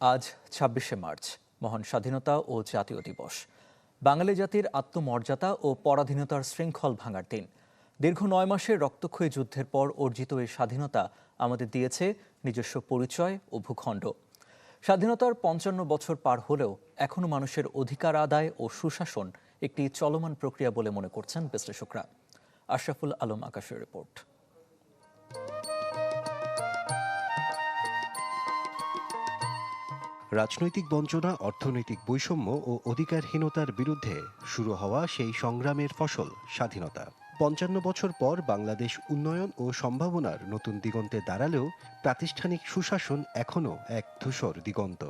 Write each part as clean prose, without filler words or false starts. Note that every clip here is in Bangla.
আজ ২৬শে মার্চ, মহান স্বাধীনতা ও জাতীয় দিবস। বাঙালি জাতির আত্মমর্যাদা ও পরাধীনতার শৃঙ্খল ভাঙার দিন। দীর্ঘ ৯ মাসের রক্তক্ষয়ী যুদ্ধের পর অর্জিত এই স্বাধীনতা আমাদের দিয়েছে নিজস্ব পরিচয় ও ভূখণ্ড। স্বাধীনতার ৫৫ বছর পার হলেও এখনও মানুষের অধিকার আদায় ও সুশাসন একটি চলমান প্রক্রিয়া বলে মনে করছেন বিশ্লেষকরা। আশরাফুল আলম আকাশের রিপোর্ট। রাজনৈতিক বঞ্চনা, অর্থনৈতিক বৈষম্য ও অধিকারহীনতার বিরুদ্ধে শুরু হওয়া সেই সংগ্রামের ফসল স্বাধীনতা। ৫৫ বছর পর বাংলাদেশ উন্নয়ন ও সম্ভাবনার নতুন দিগন্তে দাঁড়ালেও প্রাতিষ্ঠানিক সুশাসন এখনও এক ধূসর দিগন্ত।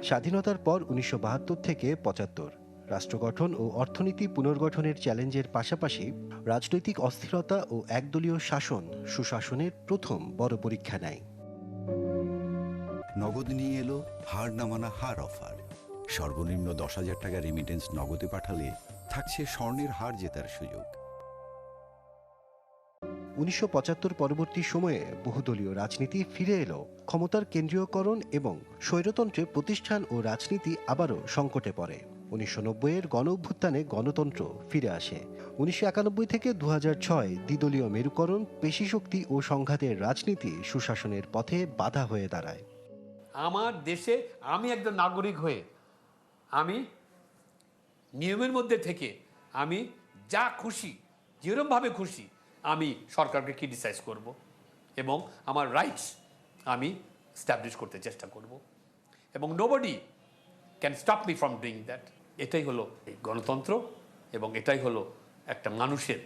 স্বাধীনতার পর ১৯৭২ থেকে ৭৫ রাষ্ট্র গঠন ও অর্থনীতি পুনর্গঠনের চ্যালেঞ্জের পাশাপাশি রাজনৈতিক অস্থিরতা ও একদলীয় শাসন সুশাসনের প্রথম বড় পরীক্ষা নেয়। নগদ নিয়ে এলো হার না মানা হার অফার। সর্বনিম্ন ১০,০০০ টাকা রেমিটেন্স নগদে পাঠালে থাকছে স্বর্ণের হার জেতার সুযোগ। ১৯৭৫ পরবর্তী সময়ে বহুদলীয় রাজনীতি ফিরে এলো, ক্ষমতার কেন্দ্রীয়করণ এবং স্বৈরতন্ত্রে প্রতিষ্ঠান ও রাজনীতি আবারও সংকটে পড়ে। ১৯৯০-এর গণঅভ্যুত্থানে গণতন্ত্র ফিরে আসে। ১৯৯১ থেকে ২০০৬ দ্বিদলীয় মেরুকরণ, পেশিশক্তি ও সংঘাতের রাজনীতি সুশাসনের পথে বাধা হয়ে দাঁড়ায়। আমার দেশে আমি একজন নাগরিক হয়ে আমি নিয়মের মধ্যে থেকে আমি যা খুশি, যেরকমভাবে খুশি আমি সরকারকে ক্রিটিসাইজ করব এবং আমার রাইটস আমি এস্টাবলিশ করতে চেষ্টা করব এবং nobody can stop me from doing that. এটাই হলো এই গণতন্ত্র এবং এটাই হলো একটা মানুষের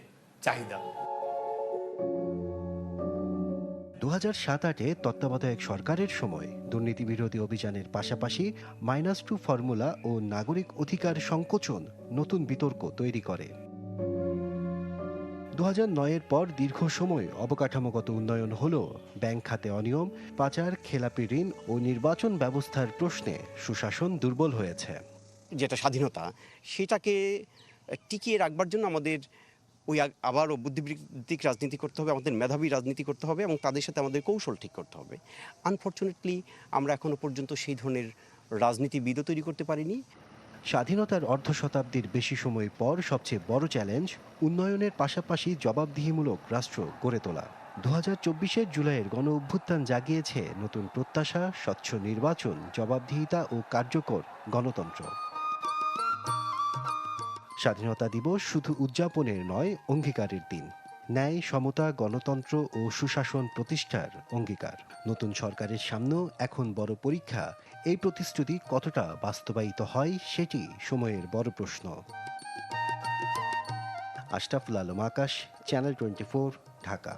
চাহিদা। ২০০৭-৮ তত্ত্বাবধায়ক সরকারের সময় দুর্নীতি বিরোধী অভিযানের পাশাপাশি -2 ফর্মুলা ও নাগরিক অধিকার সংকোচন নতুন বিতর্ক তৈরি করে। ২০০৯-এর পর দীর্ঘ সময় অবকাঠামোগত উন্নয়ন হলেও ব্যাংক খাতে অনিয়ম, পাচার, খেলাপি ঋণ ও নির্বাচন ব্যবস্থার প্রশ্নে সুশাসন দুর্বল হয়েছে। যেটা স্বাধীনতা, সেটাকে টিকিয়ে রাখবার জন্য আমাদের আবারও বুদ্ধিবৃত্তিক রাজনীতি করতে হবে, আমাদের মেধাবী রাজনীতি করতে হবে এবং তাদের সাথে আমাদের কৌশল ঠিক করতে হবে। আনফর্চুনেটলি আমরা এখনো পর্যন্ত সেই ধরনের রাজনীতিবিদও তৈরি করতে পারিনি। স্বাধীনতার অর্ধ শতাব্দীর বেশি সময় পর সবচেয়ে বড় চ্যালেঞ্জ উন্নয়নের পাশাপাশি জবাবদিহিমূলক রাষ্ট্র গড়ে তোলা। ২০২৪-এর জুলাইয়ের গণ অভ্যুত্থান জাগিয়েছে নতুন প্রত্যাশা, স্বচ্ছ নির্বাচন, জবাবদিহিতা ও কার্যকর গণতন্ত্র। স্বাধীনতা দিবস শুধু উদযাপনের নয়, অঙ্গীকারের দিন। ন্যায়, সমতা, গণতন্ত্র ও সুশাসন প্রতিষ্ঠার অঙ্গীকার। নতুন সরকারের সামনেও এখন বড় পরীক্ষা। এই প্রতিশ্রুতি কতটা বাস্তবায়িত হয় সেটি সময়ের বড় প্রশ্ন। আশরাফুল আলম আকাশ, চ্যানেল 24, ঢাকা।